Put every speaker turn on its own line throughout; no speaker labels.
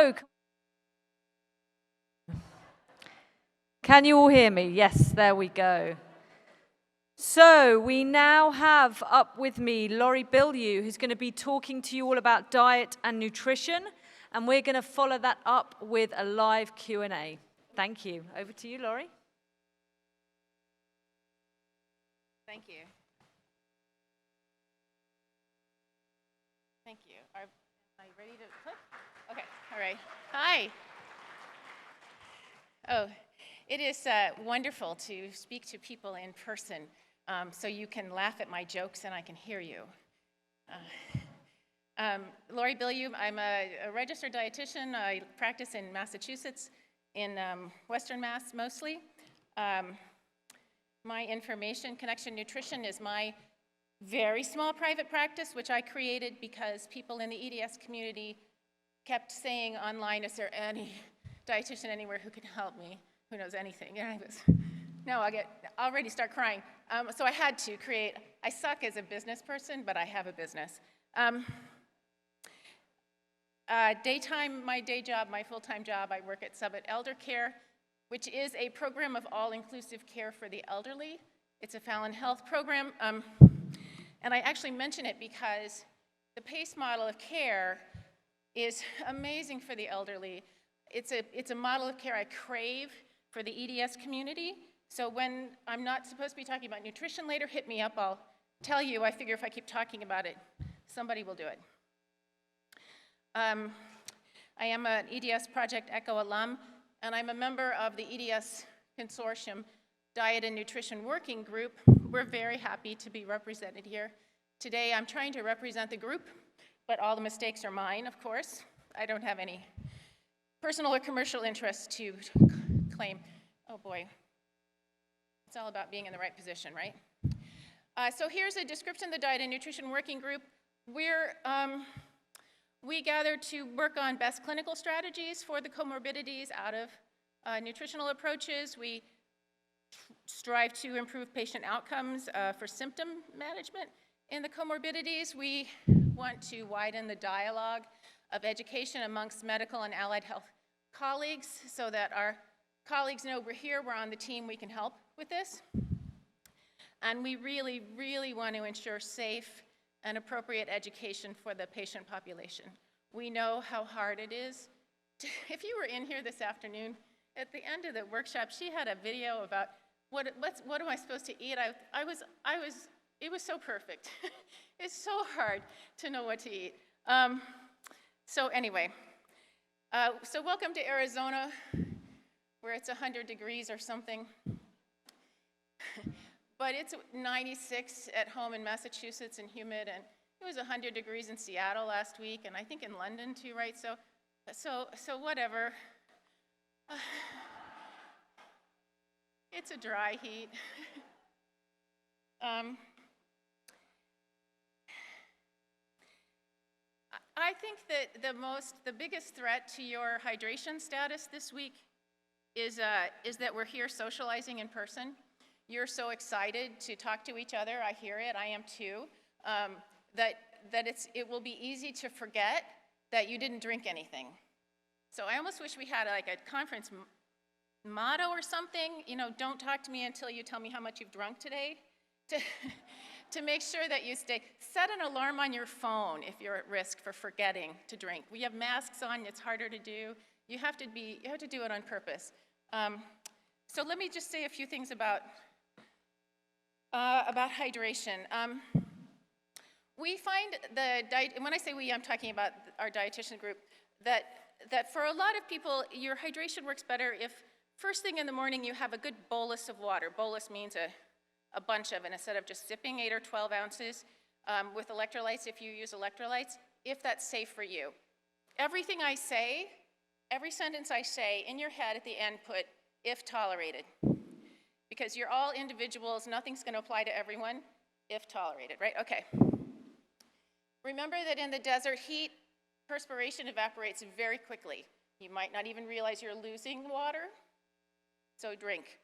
So, can you all hear me? Yes, there we go. So, we now have up with me Laurie Bilyeu, who's going to be talking to you all about diet and nutrition, and we're going to follow that up with a live Q&A. Thank you. Over to you, Laurie.
Thank you. Thank you. Am I ready to click? Okay, all right. Hi. Oh, it is wonderful to speak to people in person so you can laugh at my jokes and I can hear you. Laurie Bilyeu, I'm a registered dietitian. I practice in Massachusetts, in Western Mass mostly. My information, Connection Nutrition, is my very small private practice, which I created because people in the EDS community kept saying online, is there any dietitian anywhere who can help me, who knows anything? And I was, no, I'll already start crying. So I had to create, I suck as a business person, but I have a business. Daytime, my day job, my full-time job, I work at Summit Elder Care, which is a program of all-inclusive care for the elderly. It's a Fallon Health program. And I actually mention it because the PACE model of care is amazing for the elderly. It's a model of care I crave for the EDS community. So when I'm not supposed to be talking about nutrition later, hit me up. I'll tell you. I figure if I keep talking about it, somebody will do it. I am an EDS Project ECHO alum, and I'm a member of the EDS Consortium Diet and Nutrition Working Group. We're very happy to be represented here. Today I'm trying to represent the group, but all the mistakes are mine, of course. I don't have any personal or commercial interest to claim. Oh boy, it's all about being in the right position, right? So here's a description of the Diet and Nutrition Working Group. We gather to work on best clinical strategies for the comorbidities out of nutritional approaches. We strive to improve patient outcomes for symptom management in the comorbidities. We want to widen the dialogue of education amongst medical and allied health colleagues so that our colleagues know we're here, we're on the team, we can help with this. And we really, really want to ensure safe and appropriate education for the patient population. We know how hard it is. If you were in here this afternoon, at the end of the workshop, she had a video about what am I supposed to eat? It was so perfect. It's so hard to know what to eat. So anyway, so welcome to Arizona, where it's 100 degrees or something. But it's 96 at home in Massachusetts and humid, and it was 100 degrees in Seattle last week, and I think in London too, right? So whatever. It's a dry heat. I think that the biggest threat to your hydration status this week is that we're here socializing in person. You're so excited to talk to each other. I hear it. I am too. That it will be easy to forget that you didn't drink anything. So I almost wish we had like a conference motto or something. You know, don't talk to me until you tell me how much you've drunk today. To make sure that you stay. Set an alarm on your phone if you're at risk for forgetting to drink. We have masks on. It's harder to do. You have to do it on purpose. So let me just say a few things about hydration. We find when I say we, I'm talking about our dietitian group, that for a lot of people, your hydration works better if first thing in the morning you have a good bolus of water. Bolus means a bunch of it instead of just sipping 8 or 12 ounces with electrolytes, if you use electrolytes, if that's safe for you. Everything I say, every sentence I say, in your head at the end put, if tolerated. Because you're all individuals, nothing's going to apply to everyone, if tolerated, right? Okay. Remember that in the desert heat, perspiration evaporates very quickly. You might not even realize you're losing water, so drink.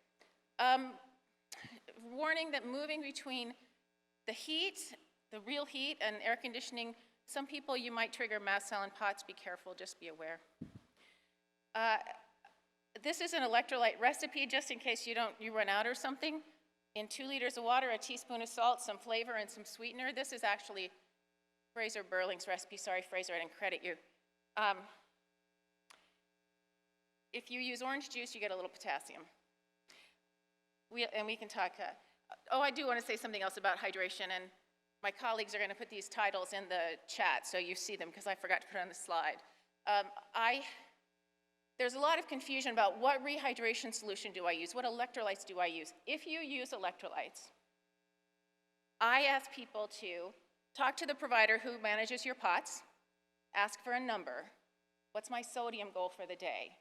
Warning that moving between the heat, the real heat, and air conditioning, some people you might trigger mast cell and POTS. Be careful, just be aware. This is an electrolyte recipe, just in case you run out or something. In 2 liters of water, a teaspoon of salt, some flavor, and some sweetener. This is actually Fraser Burling's recipe. Sorry, Fraser, I didn't credit you. If you use orange juice, you get a little potassium. We can talk. I do want to say something else about hydration, and my colleagues are going to put these titles in the chat so you see them, because I forgot to put it on the slide. There's a lot of confusion about what rehydration solution do I use, what electrolytes do I use. If you use electrolytes, I ask people to talk to the provider who manages your pots, ask for a number. What's my sodium goal for the day?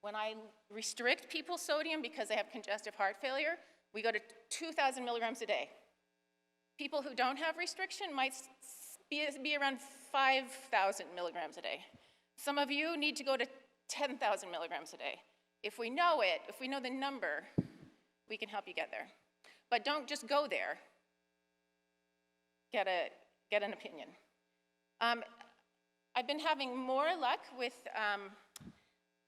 When I restrict people's sodium because they have congestive heart failure, we go to 2,000 milligrams a day. People who don't have restriction might be around 5,000 milligrams a day. Some of you need to go to 10,000 milligrams a day. If we know it, if we know the number, we can help you get there. But don't just go there. Get an opinion. I've been having more luck with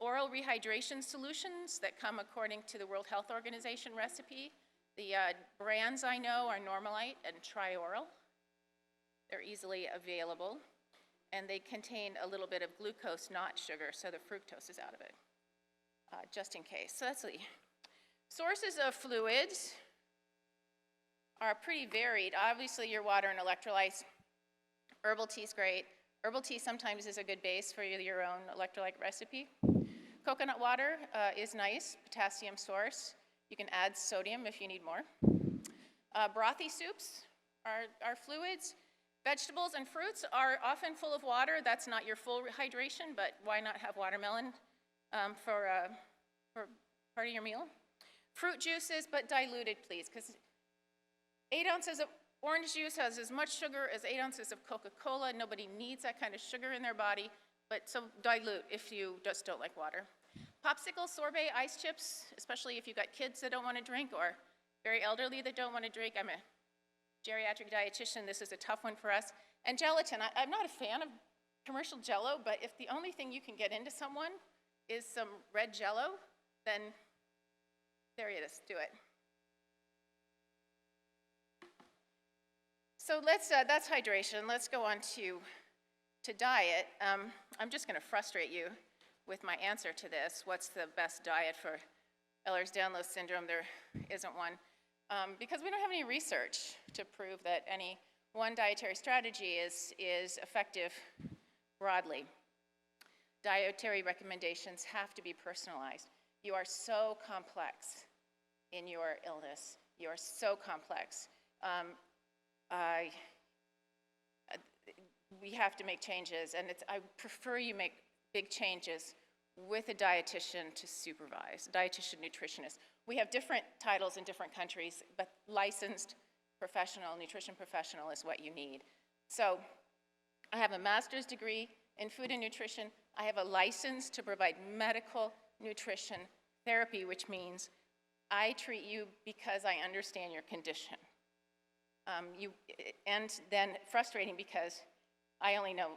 oral rehydration solutions that come according to the World Health Organization recipe. The brands I know are Normalite and Trioral. They're easily available, and they contain a little bit of glucose, not sugar, so the fructose is out of it, just in case. So let's see. Sources of fluids are pretty varied. Obviously, your water and electrolytes. Herbal tea is great. Herbal tea sometimes is a good base for your own electrolyte recipe. Coconut water is nice, potassium source. You can add sodium if you need more. Brothy soups are fluids. Vegetables and fruits are often full of water. That's not your full hydration, but why not have watermelon for part of your meal? Fruit juices, but diluted, please, because 8 ounces of orange juice has as much sugar as 8 ounces of Coca-Cola. Nobody needs that kind of sugar in their body, but so dilute if you just don't like water. Popsicle, sorbet, ice chips, especially if you've got kids that don't want to drink or very elderly that don't want to drink. I'm a geriatric dietitian. This is a tough one for us. And gelatin. I'm not a fan of commercial Jell-O, but if the only thing you can get into someone is some red Jell-O, then there it is. Do it. So that's hydration. Let's go on to diet. I'm just going to frustrate you with my answer to this. What's the best diet for Ehlers-Danlos syndrome? There isn't one. Because we don't have any research to prove that any one dietary strategy is effective broadly. Dietary recommendations have to be personalized. You are so complex in your illness. You are so complex. We have to make changes, and I prefer you make big changes with a dietitian to supervise, a dietitian nutritionist. We have different titles in different countries, but licensed professional, nutrition professional is what you need. So I have a master's degree in food and nutrition. I have a license to provide medical nutrition therapy, which means I treat you because I understand your condition. And then frustrating because I only know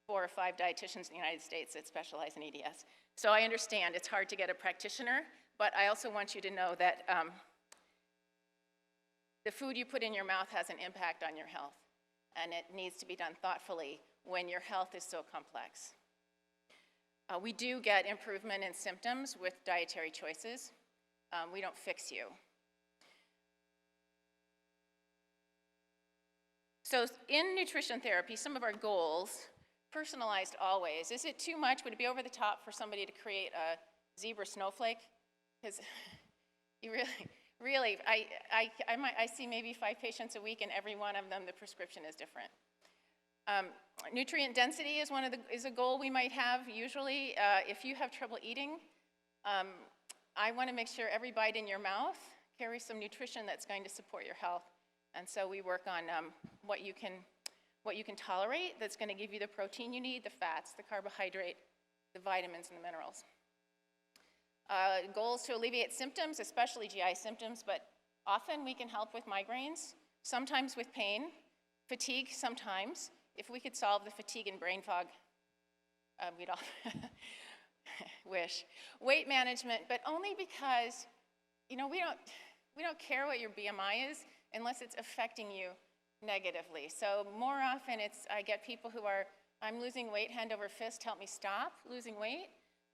4 or 5 dietitians in the United States that specialize in EDS. So I understand it's hard to get a practitioner, but I also want you to know that the food you put in your mouth has an impact on your health, and it needs to be done thoughtfully when your health is so complex. We do get improvement in symptoms with dietary choices. We don't fix you. So in nutrition therapy, some of our goals, personalized always. Is it too much? Would it be over the top for somebody to create a zebra snowflake? Because you really, I see maybe 5 patients a week, and every one of them, the prescription is different. Nutrient density is a goal we might have usually. If you have trouble eating, I want to make sure every bite in your mouth carries some nutrition that's going to support your health. And so we work on what you can tolerate that's going to give you the protein you need, the fats, the carbohydrate, the vitamins, and the minerals. Goals to alleviate symptoms, especially GI symptoms, but often we can help with migraines, sometimes with pain, fatigue sometimes. If we could solve the fatigue and brain fog, we'd all wish, weight management, but only because, you know, we don't care what your BMI is unless it's affecting you negatively. So more often I get people who are, I'm losing weight, hand over fist, help me stop losing weight.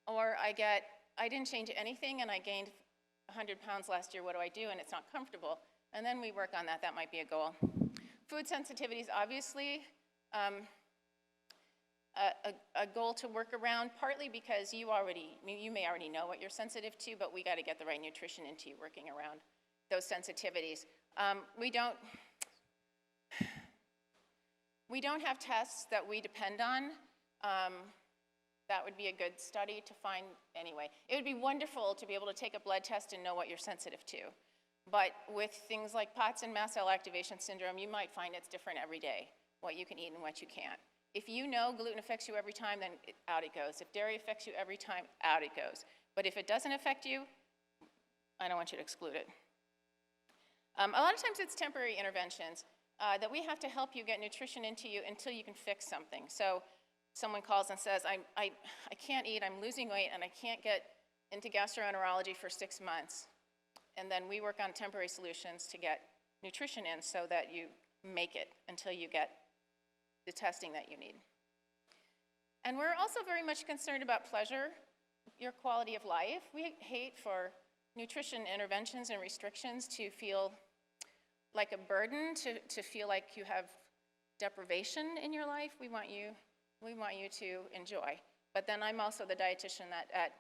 Or I didn't change anything and I gained 100 pounds last year, what do I do? And it's not comfortable. And then we work on that, that might be a goal. Food sensitivities, obviously, a goal to work around, partly because you may already know what you're sensitive to, but we gotta get the right nutrition into you working around those sensitivities. We don't have tests that we depend on. That would be a good study to find anyway. It would be wonderful to be able to take a blood test and know what you're sensitive to. But with things like POTS and mast cell activation syndrome, you might find it's different every day, what you can eat and what you can't. If you know gluten affects you every time, then out it goes. If dairy affects you every time, out it goes. But if it doesn't affect you, I don't want you to exclude it. A lot of times it's temporary interventions that we have to help you get nutrition into you until you can fix something. So someone calls and says, I can't eat, I'm losing weight, and I can't get into gastroenterology for 6 months. And then we work on temporary solutions to get nutrition in so that you make it until you get the testing that you need. And we're also very much concerned about pleasure, your quality of life. We hate for nutrition interventions and restrictions to feel like a burden, to feel like you have deprivation in your life. We want you to enjoy. But then I'm also the dietitian that at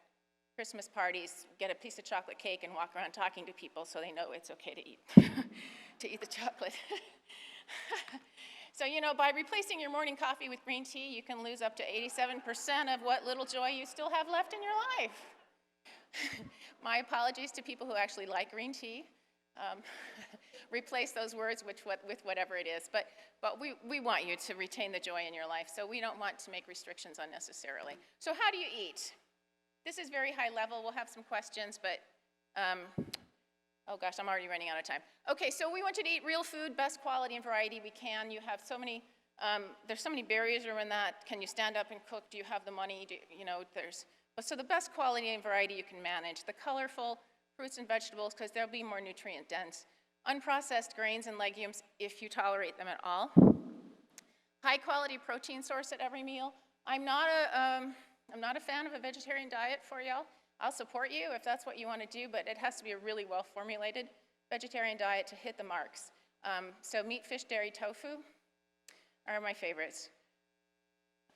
Christmas parties get a piece of chocolate cake and walk around talking to people so they know it's okay to eat, to eat the chocolate. So, you know, by replacing your morning coffee with green tea, you can lose up to 87% of what little joy you still have left in your life. My apologies to people who actually like green tea. Replace those words with whatever it is. But we want you to retain the joy in your life, so we don't want to make restrictions unnecessarily. So how do you eat? This is very high level. We'll have some questions, but oh gosh, I'm already running out of time. Okay, so we want you to eat real food, best quality and variety we can. You have so many, there's so many barriers around that. Can you stand up and cook? Do you have the money? So the best quality and variety you can manage. The colorful fruits and vegetables, because they'll be more nutrient dense. Unprocessed grains and legumes, if you tolerate them at all. High quality protein source at every meal. I'm not a fan of a vegetarian diet for y'all. I'll support you if that's what you want to do, but it has to be a really well-formulated vegetarian diet to hit the marks. So meat, fish, dairy, tofu are my favorites.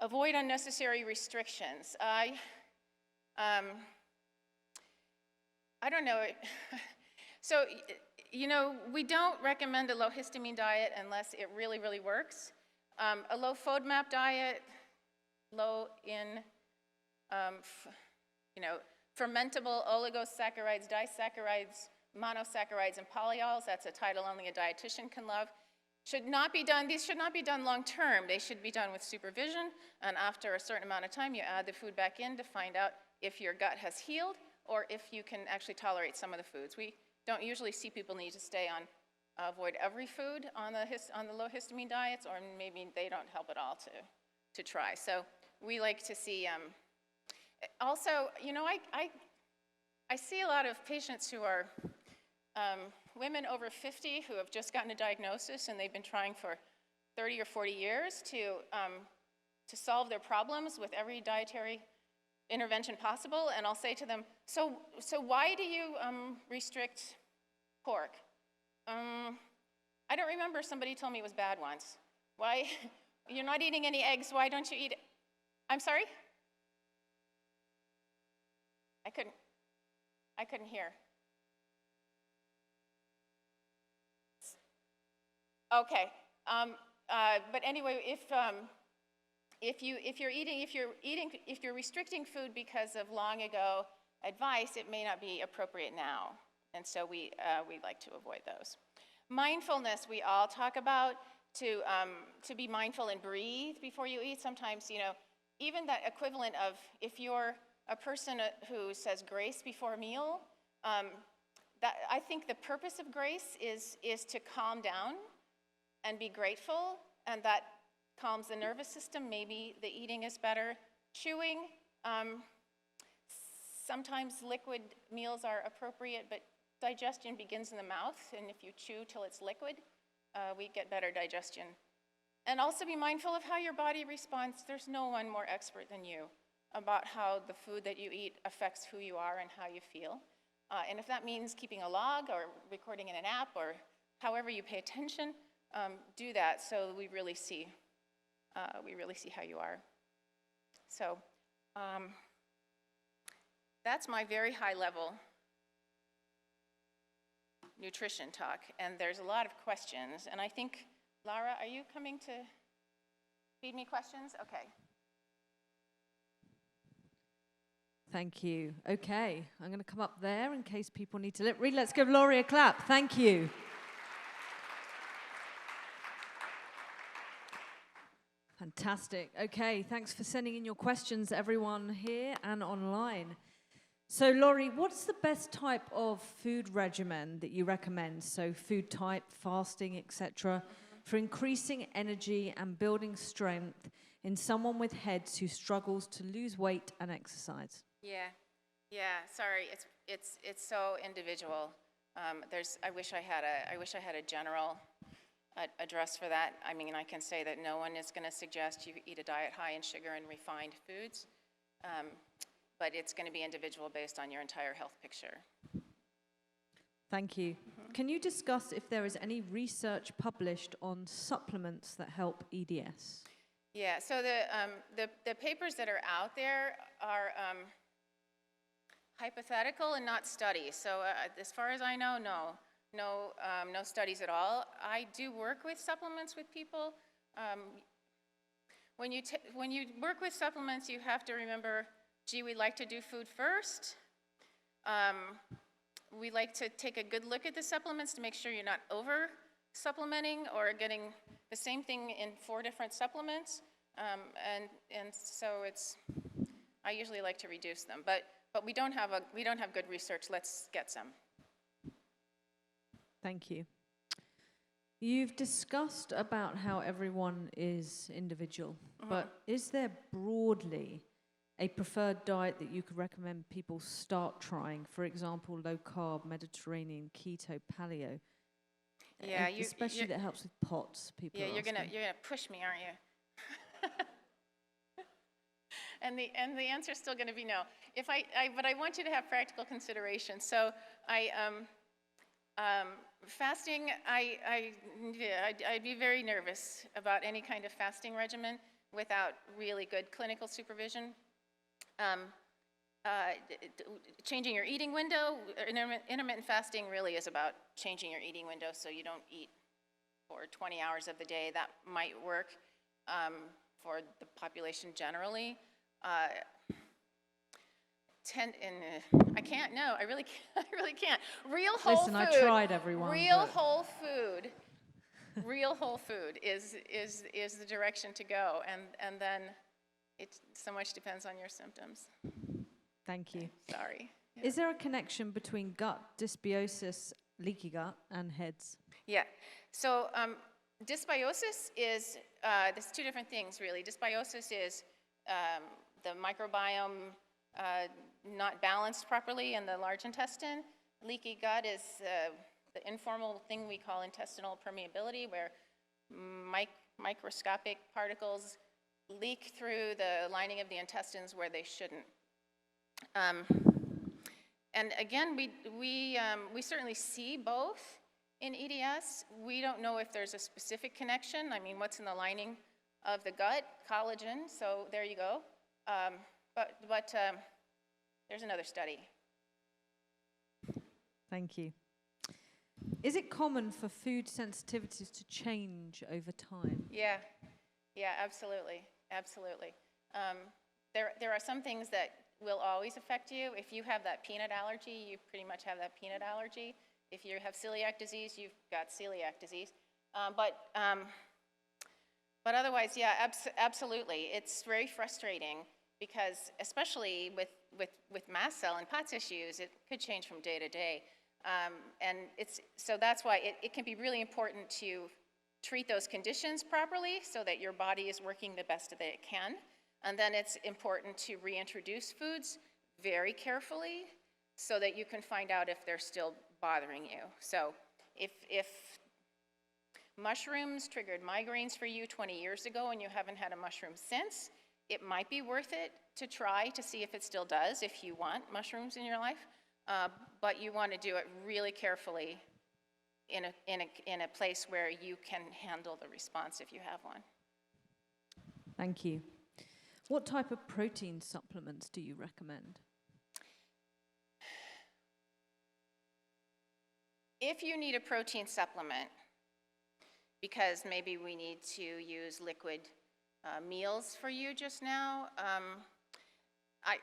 Avoid unnecessary restrictions. I don't know. So, you know, we don't recommend a low histamine diet unless it really, really works. A low FODMAP diet, low in, fermentable oligosaccharides, disaccharides, monosaccharides, and polyols. That's a title only a dietitian can love. Should not be done, these should not be done long term. They should be done with supervision, and after a certain amount of time, you add the food back in to find out if your gut has healed or if you can actually tolerate some of the foods. We don't usually see people need to stay on, avoid every food on the low histamine diets, or maybe they don't help at all to try. So we like to see, also, you know, I see a lot of patients who are women over 50 who have just gotten a diagnosis and they've been trying for 30 or 40 years to solve their problems with every dietary intervention possible, and I'll say to them, so why do you restrict pork? I don't remember somebody told me it was bad once. Why? You're not eating any eggs, why don't you eat it? I'm sorry? I couldn't hear. Okay, but anyway, if you're restricting food because of long ago advice, it may not be appropriate now, and so we like to avoid those. Mindfulness, we all talk about to be mindful and breathe before you eat. Sometimes, you know, even that equivalent of if you're a person who says grace before a meal, that I think the purpose of grace is to calm down and be grateful, and that calms the nervous system. Maybe the eating is better. Chewing, Sometimes liquid meals are appropriate, but digestion begins in the mouth, and if you chew till it's liquid, we get better digestion. And also be mindful of how your body responds. There's no one more expert than you about how the food that you eat affects who you are and how you feel. And if that means keeping a log or recording in an app or however you pay attention, do that so we really see how you are. So that's my very high level nutrition talk, and there's a lot of questions, and I think, Laura, are you coming to feed me questions? Okay.
Thank you. Okay, I'm going to come up there in case people need to read. Let's give Laurie a clap. Thank you. Fantastic. Okay, thanks for sending in your questions, everyone here and online. So, Laurie, what's the best type of food regimen that you recommend? So, food type, fasting, etc., for increasing energy and building strength in someone with HEDS who struggles to lose weight and exercise?
Yeah. Sorry, it's so individual. I wish I had a general address for that. I mean, I can say that no one is going to suggest you eat a diet high in sugar and refined foods, but it's going to be individual based on your entire health picture.
Thank you. Can you discuss if there is any research published on supplements that help EDS?
Yeah, so the papers that are out there are hypothetical and not studies. So as far as I know, no studies at all. I do work with supplements with people. When you work with supplements, you have to remember, gee, we like to do food first. We like to take a good look at the supplements to make sure you're not over supplementing or getting the same thing in 4 different supplements. And so I usually like to reduce them, but we don't have good research. Let's get some.
Thank you. You've discussed about how everyone is individual, but is there broadly a preferred diet that you could recommend people start trying? For example, low carb, Mediterranean, keto, paleo.
Yeah,
especially that helps with POTS. People.
Yeah, you're gonna push me, aren't you? and the answer's still gonna be no. But I want you to have practical consideration. So fasting, I'd be very nervous about any kind of fasting regimen without really good clinical supervision. Changing your eating window, intermittent fasting really is about changing your eating window so you don't eat for 20 hours of the day. That might work for the population generally. I can't, no, I really can't. Real whole food.
Listen, I tried, everyone.
Real whole food is the direction to go, and then so much depends on your symptoms.
Thank you.
Okay, sorry. Yeah.
Is there a connection between gut dysbiosis, leaky gut, and HEDS?
Yeah. So dysbiosis is, there's 2 different things, really. Dysbiosis is the microbiome not balanced properly in the large intestine. Leaky gut is the informal thing we call intestinal permeability, where microscopic particles leak through the lining of the intestines where they shouldn't. And again, we certainly see both in EDS. We don't know if there's a specific connection. I mean, what's in the lining of the gut? Collagen, so there you go. But there's another study.
Thank you. Is it common for food sensitivities to change over time?
Yeah, absolutely. There are some things that will always affect you. If you have that peanut allergy, you pretty much have that peanut allergy. If you have celiac disease, you've got celiac disease. But otherwise, yeah, absolutely. It's very frustrating because, especially with mast cell and POTS issues, it could change from day to day. And so that's why it can be really important to treat those conditions properly so that your body is working the best that it can. And then it's important to reintroduce foods very carefully so that you can find out if they're still bothering you. So if mushrooms triggered migraines for you 20 years ago and you haven't had a mushroom since, it might be worth it to try to see if it still does, if you want mushrooms in your life. But you want to do it really carefully in a place where you can handle the response if you have one.
Thank you. What type of protein supplements do you recommend?
If you need a protein supplement, because maybe we need to use liquid meals for you just now,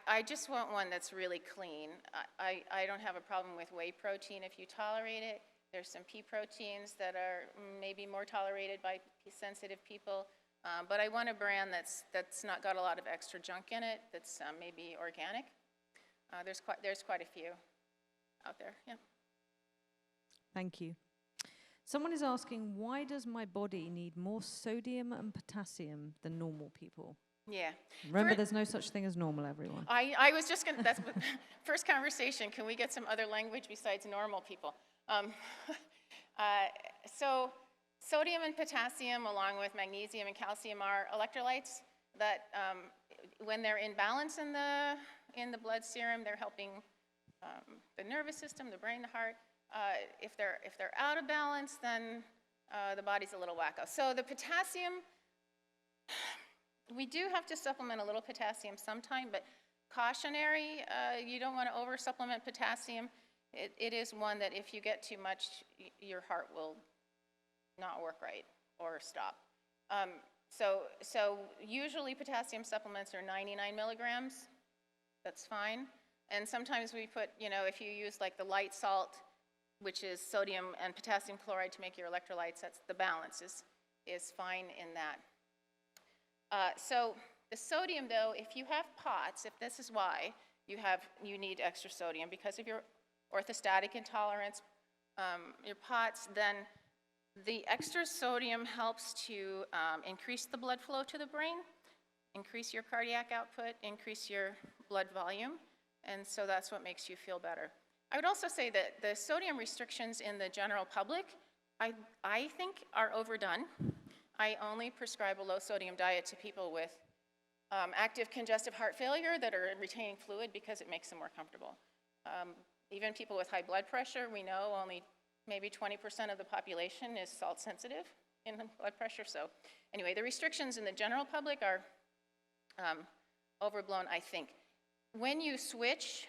I just want one that's really clean. I don't have a problem with whey protein if you tolerate it. There's some pea proteins that are maybe more tolerated by sensitive people, but I want a brand that's not got a lot of extra junk in it, that's maybe organic. There's quite a few out there, yeah.
Thank you. Someone is asking, why does my body need more sodium and potassium than normal people?
Yeah.
Remember, there's no such thing as normal, everyone.
I was just going to, that's first conversation. Can we get some other language besides normal people? So sodium and potassium, along with magnesium and calcium, are electrolytes that when they're in balance in the blood serum, they're helping the nervous system, the brain, the heart. If they're out of balance, then the body's a little wacko. So the potassium, we do have to supplement a little potassium sometime, but cautionary, you don't want to over-supplement potassium. It is one that if you get too much, your heart will not work right or stop. So usually potassium supplements are 99 milligrams. That's fine. And sometimes we put, if you use like the light salt, which is sodium and potassium chloride to make your electrolytes, that's the balance is fine in that. So the sodium, though, if you have POTS, if this is why you need extra sodium because of your orthostatic intolerance, your POTS, then the extra sodium helps to increase the blood flow to the brain, increase your cardiac output, increase your blood volume, and so that's what makes you feel better. I would also say that the sodium restrictions in the general public, I think are overdone. I only prescribe a low sodium diet to people with active congestive heart failure that are retaining fluid because it makes them more comfortable. Even people with high blood pressure, we know only maybe 20% of the population is salt sensitive in blood pressure. So anyway, the restrictions in the general public are overblown, I think. When you switch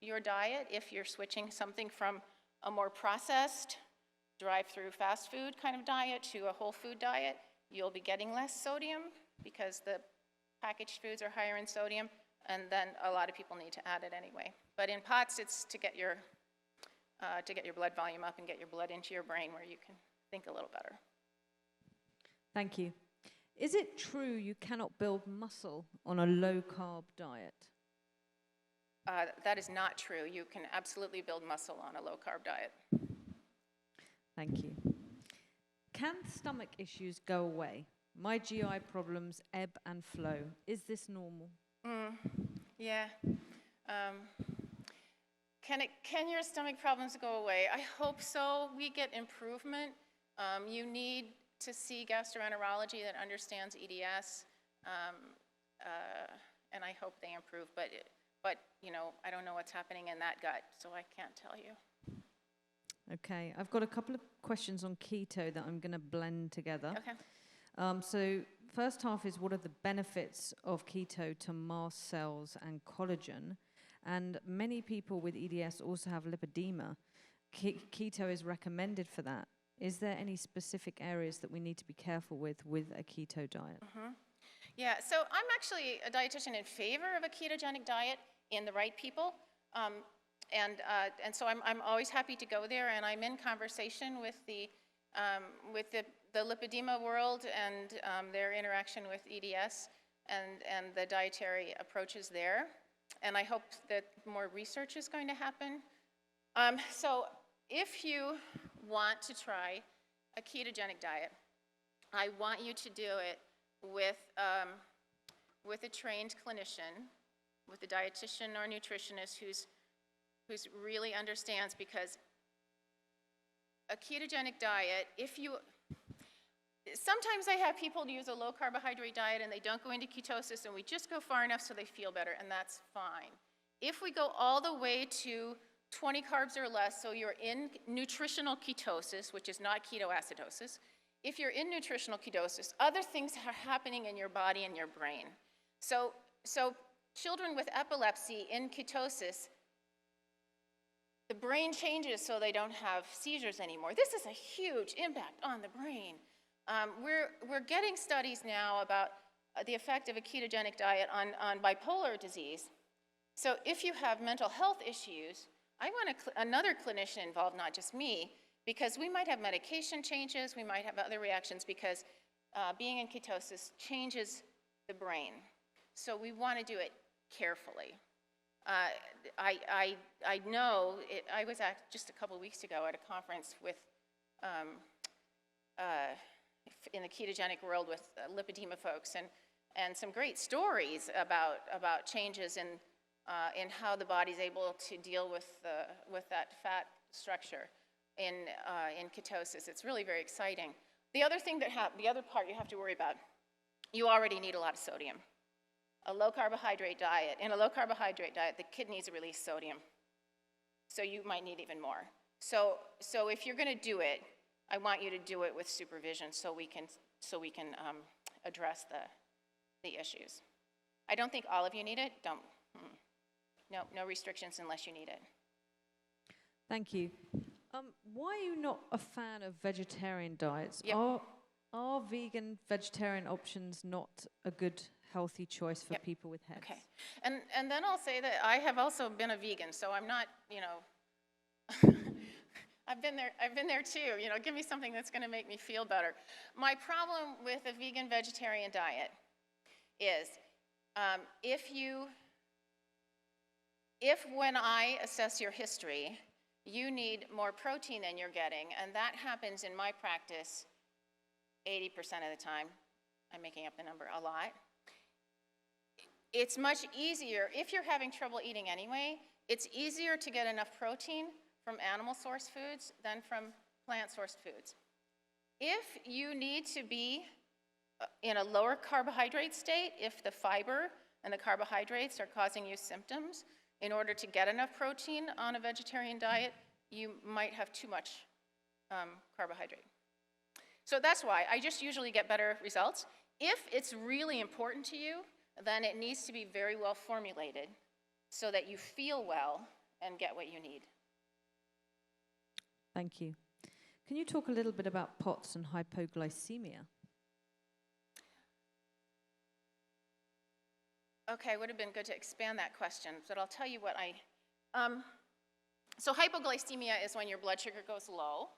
your diet, if you're switching something from a more processed, drive-through fast food kind of diet to a whole food diet, you'll be getting less sodium because the packaged foods are higher in sodium, and then a lot of people need to add it anyway. But in POTS, it's to get your blood volume up and get your blood into your brain where you can think a little better.
Thank you. Is it true you cannot build muscle on a low-carb diet?
That is not true. You can absolutely build muscle on a low-carb diet.
Thank you. Can stomach issues go away? My GI problems ebb and flow. Is this normal?
Yeah. Can your stomach problems go away? I hope so. We get improvement. You need to see gastroenterology that understands EDS, and I hope they improve. But I don't know what's happening in that gut, so I can't tell you.
Okay, I've got a couple of questions on keto that I'm going to blend together.
Okay.
So first half is, what are the benefits of keto to mast cells and collagen? And many people with EDS also have lipedema. Keto is recommended for that. Is there any specific areas that we need to be careful with a keto diet?
Mm-hmm. Yeah, so I'm actually a dietitian in favor of a ketogenic diet in the right people. And so I'm always happy to go there, and I'm in conversation with the lipedema world and their interaction with EDS and the dietary approaches there. And I hope that more research is going to happen. So if you want to try a ketogenic diet, I want you to do it with a trained clinician, with a dietitian or nutritionist who's really understands, because a ketogenic diet, sometimes I have people use a low carbohydrate diet and they don't go into ketosis, and we just go far enough so they feel better, and that's fine. If we go all the way to 20 carbs or less, so you're in nutritional ketosis, which is not ketoacidosis, if you're in nutritional ketosis, other things are happening in your body and your brain. So children with epilepsy in ketosis, the brain changes so they don't have seizures anymore. This is a huge impact on the brain. We're getting studies now about the effect of a ketogenic diet on bipolar disease. So if you have mental health issues, I want another clinician involved, not just me, because we might have medication changes, we might have other reactions, because being in ketosis changes the brain. So we want to do it carefully. I know, I was just a couple weeks ago at a conference with, in the ketogenic world with lipedema folks, and some great stories about changes in how the body's able to deal with that fat structure in ketosis. It's really very exciting. The other thing the other part you have to worry about, you already need a lot of sodium. In a low carbohydrate diet, the kidneys release sodium. So you might need even more. So if you're going to do it, I want you to do it with supervision so we can address the issues. I don't think all of you need it. No restrictions unless you need it.
Thank you. Why are you not a fan of vegetarian diets?
Yep.
Are vegan, vegetarian options not a good, healthy choice for people with heads?
Okay. And then I'll say that I have also been a vegan, so I'm not, I've been there too. Give me something that's going to make me feel better. My problem with a vegan vegetarian diet is if when I assess your history, you need more protein than you're getting, and that happens in my practice 80% of the time. I'm making up the number a lot. It's much easier, if you're having trouble eating anyway, it's easier to get enough protein from animal source foods than from plant sourced foods. If you need to be in a lower carbohydrate state, if the fiber and the carbohydrates are causing you symptoms, in order to get enough protein on a vegetarian diet, you might have too much carbohydrate. So that's why I just usually get better results. If it's really important to you, then it needs to be very well formulated so that you feel well and get what you need.
Thank you. Can you talk a little bit about POTS and hypoglycemia?
Okay, would have been good to expand that question, but I'll tell you what so hypoglycemia is when your blood sugar goes low,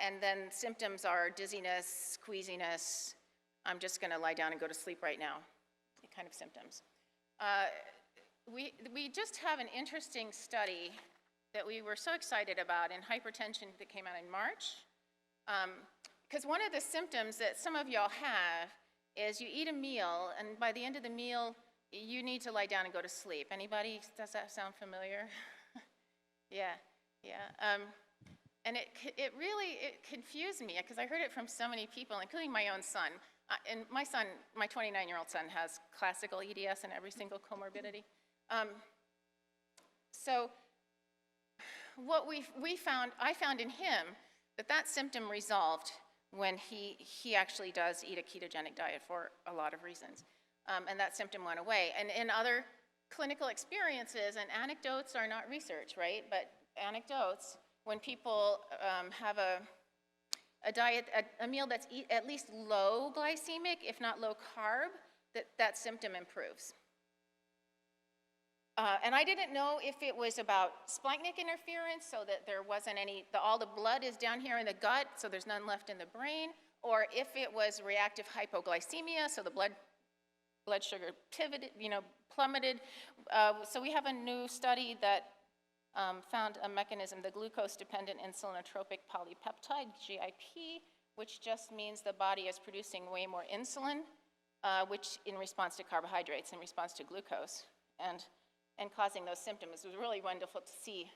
and then symptoms are dizziness, queasiness, I'm just going to lie down and go to sleep right now, kind of symptoms. We just have an interesting study that we were so excited about in hypertension that came out in March, because one of the symptoms that some of y'all have is you eat a meal, and by the end of the meal, you need to lie down and go to sleep. Anybody? Does that sound familiar? Yeah. And it really confused me, because I heard it from so many people, including my own son. And my 29-year-old son has classical EDS and every single comorbidity. So what I found in him that symptom resolved when he actually does eat a ketogenic diet for a lot of reasons. And that symptom went away. And in other clinical experiences, and anecdotes are not research, right? But anecdotes, when people have a diet, a meal that's at least low glycemic, if not low carb, that symptom improves. And I didn't know if it was about splanchnic interference, so that there wasn't all the blood is down here in the gut, so there's none left in the brain, or if it was reactive hypoglycemia, so the blood sugar plummeted. So we have a new study that found a mechanism, the glucose-dependent insulinotropic polypeptide, GIP, which just means the body is producing way more insulin which in response to carbohydrates, in response to glucose, and causing those symptoms. It was really wonderful to see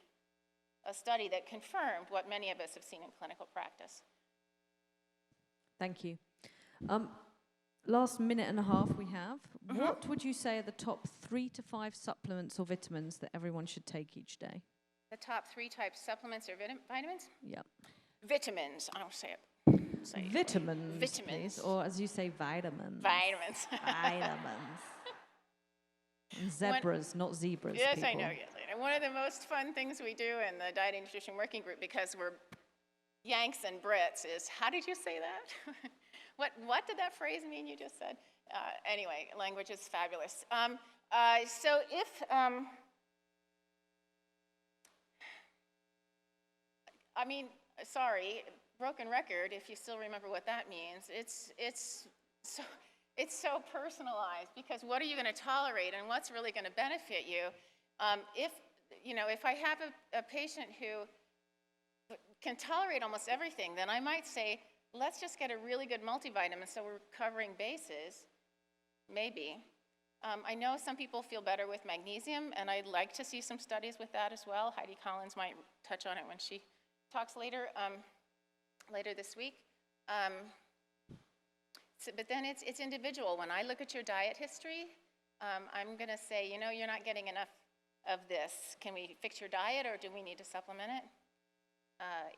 a study that confirmed what many of us have seen in clinical practice.
Thank you. Last minute and a half we have. What would you say are the top 3 to 5 supplements or vitamins that everyone should take each day?
The top 3 types, supplements or vitamins?
Yep.
Vitamins, I don't say it.
Vitamins, please, or as you say, vitamins.
Vitamins.
Vitamins. And zebras, not zebras,
yes,
people.
I know. Yes, I know. One of the most fun things we do in the Diet and Nutrition Working Group, because we're Yanks and Brits, is, how did you say that? What did that phrase mean you just said? Anyway, language is fabulous. So if, I mean, sorry, broken record, if you still remember what that means, it's so personalized, because what are you going to tolerate and what's really going to benefit you? If I have a patient who can tolerate almost everything, then I might say, let's just get a really good multivitamin so we're covering bases, maybe. I know some people feel better with magnesium, and I'd like to see some studies with that as well. Heidi Collins might touch on it when she talks later this week. But then it's individual. When I look at your diet history, I'm going to say, you're not getting enough of this. Can we fix your diet, or do we need to supplement it?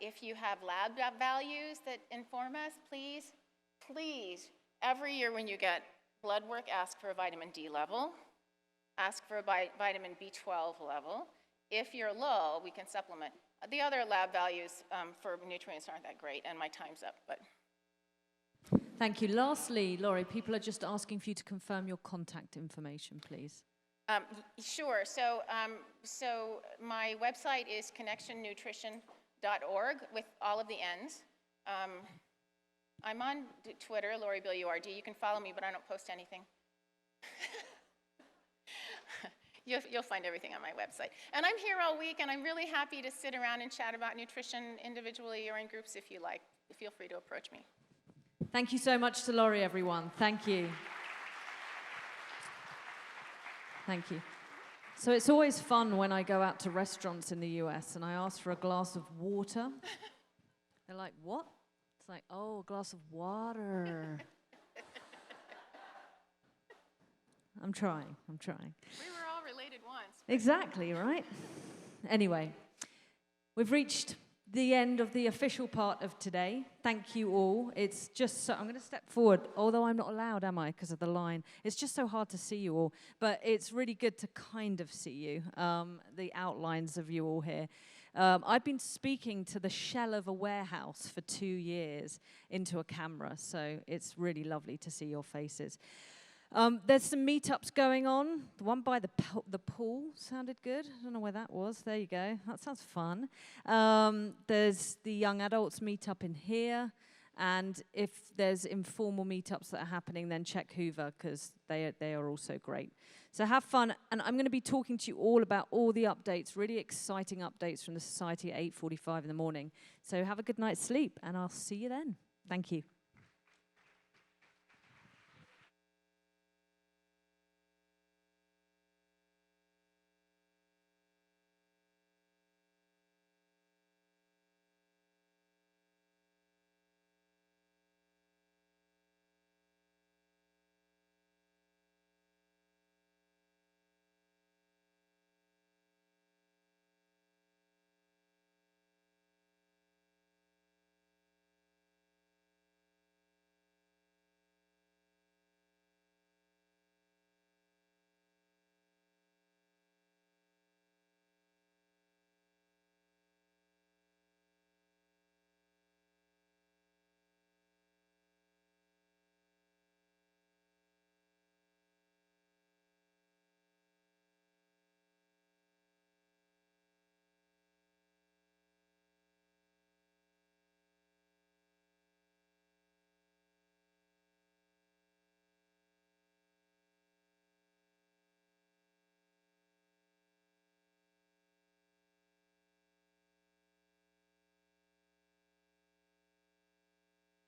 If you have lab values that inform us, please, every year when you get blood work, ask for a vitamin D level, ask for a vitamin B12 level. If you're low, we can supplement. The other lab values for nutrients aren't that great, and my time's up. But
thank you. Lastly, Laurie, people are just asking for you to confirm your contact information, please.
Sure. So my website is connectionnutrition.org with all of the N's. I'm on Twitter, Laurie Bilyeu RD. You can follow me, but I don't post anything. You'll find everything on my website. And I'm here all week, and I'm really happy to sit around and chat about nutrition individually or in groups if you like. Feel free to approach me.
Thank you so much to Laurie, everyone. Thank you. Thank you. So it's always fun when I go out to restaurants in the US and I ask for a glass of water. They're like, what? It's like, oh, a glass of water. I'm trying.
We were all related once.
Exactly, right? Anyway, we've reached the end of the official part of today. Thank you all. It's just so, I'm going to step forward, although I'm not allowed, am I, because of the line. It's just so hard to see you all, but it's really good to kind of see you, the outlines of you all here. I've been speaking to the shell of a warehouse for 2 years into a camera, so it's really lovely to see your faces. There's some meetups going on. The one by the pool sounded good. I don't know where that was. There you go. That sounds fun. There's the young adults meetup in here. And if there's informal meetups that are happening, then check Hoover, because they are also great. So have fun. And I'm going to be talking to you all about all the updates, really exciting updates from the Society at 8:45 in the morning. So have a good night's sleep, and I'll see you then. Thank you.